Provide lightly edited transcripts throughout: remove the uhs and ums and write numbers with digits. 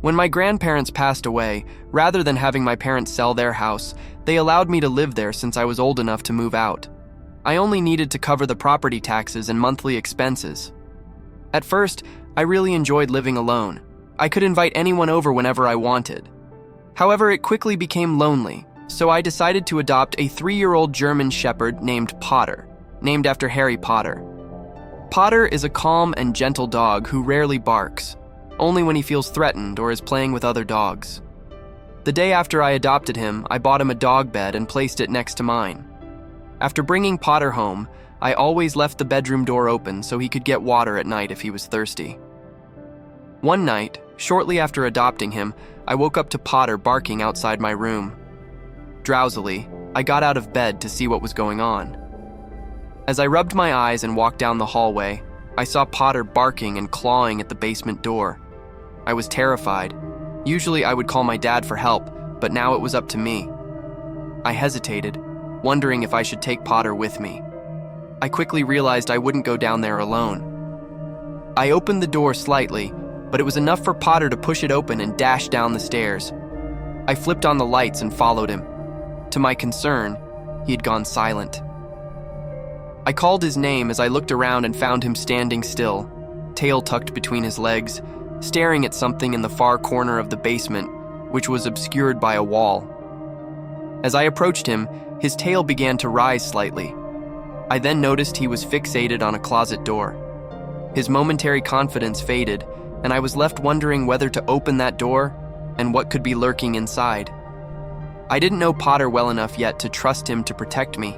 When my grandparents passed away, rather than having my parents sell their house, they allowed me to live there since I was old enough to move out. I only needed to cover the property taxes and monthly expenses. At first, I really enjoyed living alone. I could invite anyone over whenever I wanted. However, it quickly became lonely, so I decided to adopt a 3-year-old German Shepherd named Potter, named after Harry Potter. Potter is a calm and gentle dog who rarely barks, only when he feels threatened or is playing with other dogs. The day after I adopted him, I bought him a dog bed and placed it next to mine. After bringing Potter home, I always left the bedroom door open so he could get water at night if he was thirsty. One night, shortly after adopting him, I woke up to Potter barking outside my room. Drowsily, I got out of bed to see what was going on. As I rubbed my eyes and walked down the hallway, I saw Potter barking and clawing at the basement door. I was terrified. Usually I would call my dad for help, but now it was up to me. I hesitated, wondering if I should take Potter with me. I quickly realized I wouldn't go down there alone. I opened the door slightly, but it was enough for Potter to push it open and dash down the stairs. I flipped on the lights and followed him. To my concern, he had gone silent. I called his name as I looked around and found him standing still, tail tucked between his legs, staring at something in the far corner of the basement, which was obscured by a wall. As I approached him, his tail began to rise slightly. I then noticed he was fixated on a closet door. His momentary confidence faded, and I was left wondering whether to open that door and what could be lurking inside. I didn't know Potter well enough yet to trust him to protect me.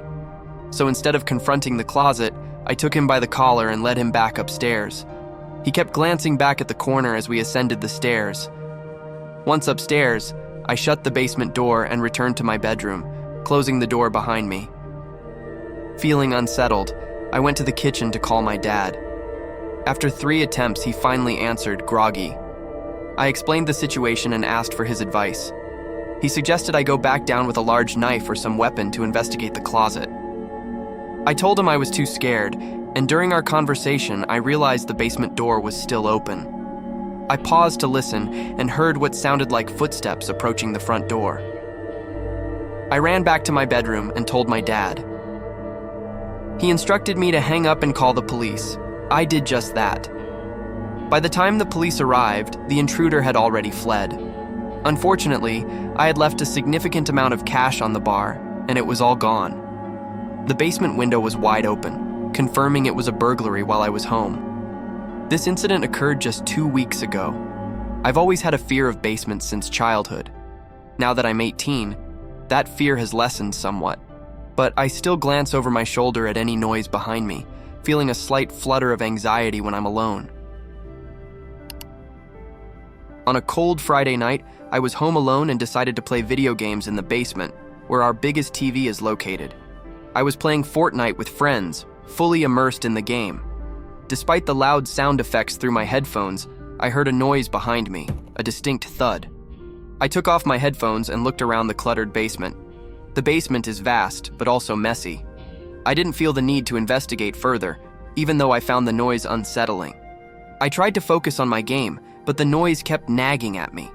So instead of confronting the closet, I took him by the collar and led him back upstairs. He kept glancing back at the corner as we ascended the stairs. Once upstairs, I shut the basement door and returned to my bedroom, closing the door behind me. Feeling unsettled, I went to the kitchen to call my dad. After 3 attempts, he finally answered, groggy. I explained the situation and asked for his advice. He suggested I go back down with a large knife or some weapon to investigate the closet. I told him I was too scared, and during our conversation, I realized the basement door was still open. I paused to listen and heard what sounded like footsteps approaching the front door. I ran back to my bedroom and told my dad. He instructed me to hang up and call the police. I did just that. By the time the police arrived, the intruder had already fled. Unfortunately, I had left a significant amount of cash on the bar, and it was all gone. The basement window was wide open, confirming it was a burglary while I was home. This incident occurred just 2 weeks ago. I've always had a fear of basements since childhood. Now that I'm 18, that fear has lessened somewhat, but I still glance over my shoulder at any noise behind me, feeling a slight flutter of anxiety when I'm alone. On a cold Friday night, I was home alone and decided to play video games in the basement, where our biggest TV is located. I was playing Fortnite with friends, fully immersed in the game. Despite the loud sound effects through my headphones, I heard a noise behind me, a distinct thud. I took off my headphones and looked around the cluttered basement. The basement is vast, but also messy. I didn't feel the need to investigate further, even though I found the noise unsettling. I tried to focus on my game, but the noise kept nagging at me.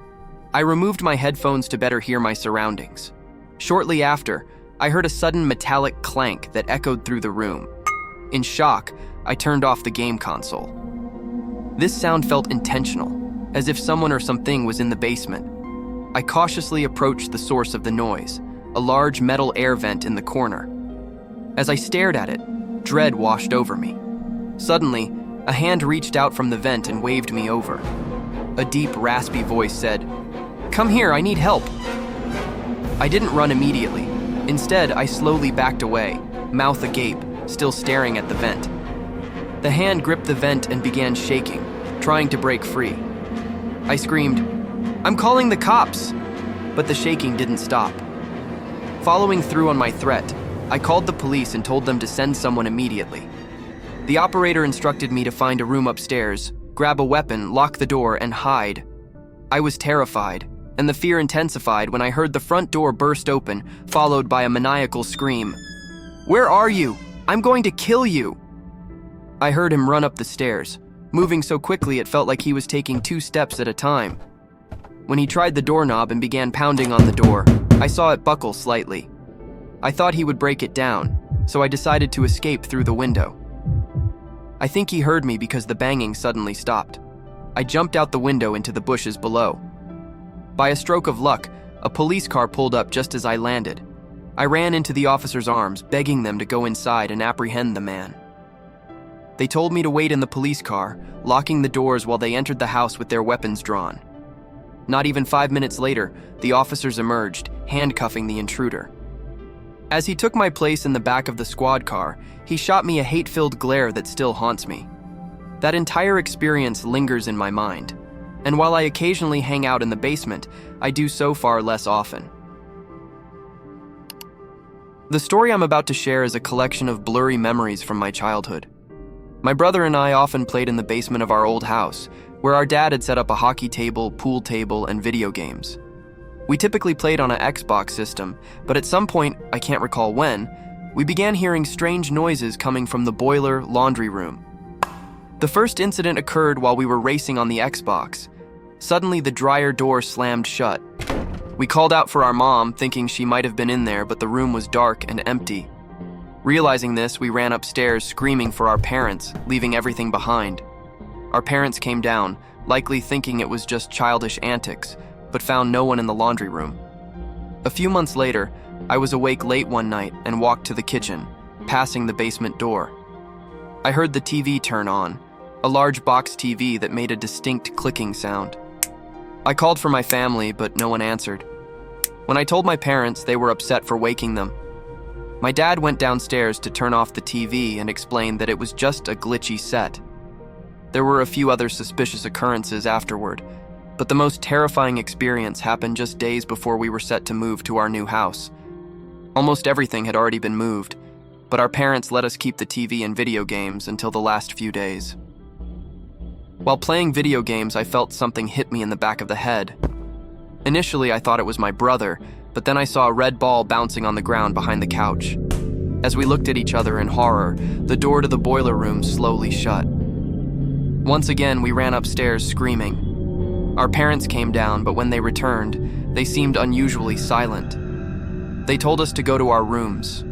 I removed my headphones to better hear my surroundings. Shortly after, I heard a sudden metallic clank that echoed through the room. In shock, I turned off the game console. This sound felt intentional, as if someone or something was in the basement. I cautiously approached the source of the noise, a large metal air vent in the corner. As I stared at it, dread washed over me. Suddenly, a hand reached out from the vent and waved me over. A deep, raspy voice said, "Come here, I need help." I didn't run immediately. Instead, I slowly backed away, mouth agape, still staring at the vent. The hand gripped the vent and began shaking, trying to break free. I screamed, "I'm calling the cops!" But the shaking didn't stop. Following through on my threat, I called the police and told them to send someone immediately. The operator instructed me to find a room upstairs, grab a weapon, lock the door, and hide. I was terrified, and the fear intensified when I heard the front door burst open, followed by a maniacal scream. "Where are you? I'm going to kill you!" I heard him run up the stairs, moving so quickly it felt like he was taking 2 steps at a time. When he tried the doorknob and began pounding on the door, I saw it buckle slightly. I thought he would break it down, so I decided to escape through the window. I think he heard me because the banging suddenly stopped. I jumped out the window into the bushes below. By a stroke of luck, a police car pulled up just as I landed. I ran into the officer's arms, begging them to go inside and apprehend the man. They told me to wait in the police car, locking the doors while they entered the house with their weapons drawn. Not even 5 minutes later, the officers emerged, handcuffing the intruder. As he took my place in the back of the squad car, he shot me a hate-filled glare that still haunts me. That entire experience lingers in my mind, and while I occasionally hang out in the basement, I do so far less often. The story I'm about to share is a collection of blurry memories from my childhood. My brother and I often played in the basement of our old house, where our dad had set up a hockey table, pool table, and video games. We typically played on an Xbox system, but at some point, I can't recall when, we began hearing strange noises coming from the boiler laundry room. The first incident occurred while we were racing on the Xbox. Suddenly, the dryer door slammed shut. We called out for our mom, thinking she might have been in there, but the room was dark and empty. Realizing this, we ran upstairs screaming for our parents, leaving everything behind. Our parents came down, likely thinking it was just childish antics, but found no one in the laundry room. A few months later, I was awake late one night and walked to the kitchen, passing the basement door. I heard the TV turn on, a large box TV that made a distinct clicking sound. I called for my family, but no one answered. When I told my parents, they were upset for waking them. My dad went downstairs to turn off the TV and explained that it was just a glitchy set. There were a few other suspicious occurrences afterward, but the most terrifying experience happened just days before we were set to move to our new house. Almost everything had already been moved, but our parents let us keep the TV and video games until the last few days. While playing video games, I felt something hit me in the back of the head. Initially, I thought it was my brother, but then I saw a red ball bouncing on the ground behind the couch. As we looked at each other in horror, the door to the boiler room slowly shut. Once again, we ran upstairs screaming. Our parents came down, but when they returned, they seemed unusually silent. They told us to go to our rooms.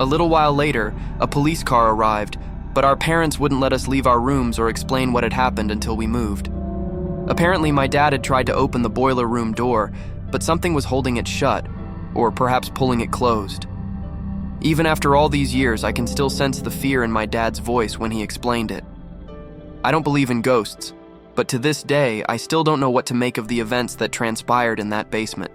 A little while later, a police car arrived, but our parents wouldn't let us leave our rooms or explain what had happened until we moved. Apparently, my dad had tried to open the boiler room door, but something was holding it shut, or perhaps pulling it closed. Even after all these years, I can still sense the fear in my dad's voice when he explained it. I don't believe in ghosts, but to this day, I still don't know what to make of the events that transpired in that basement.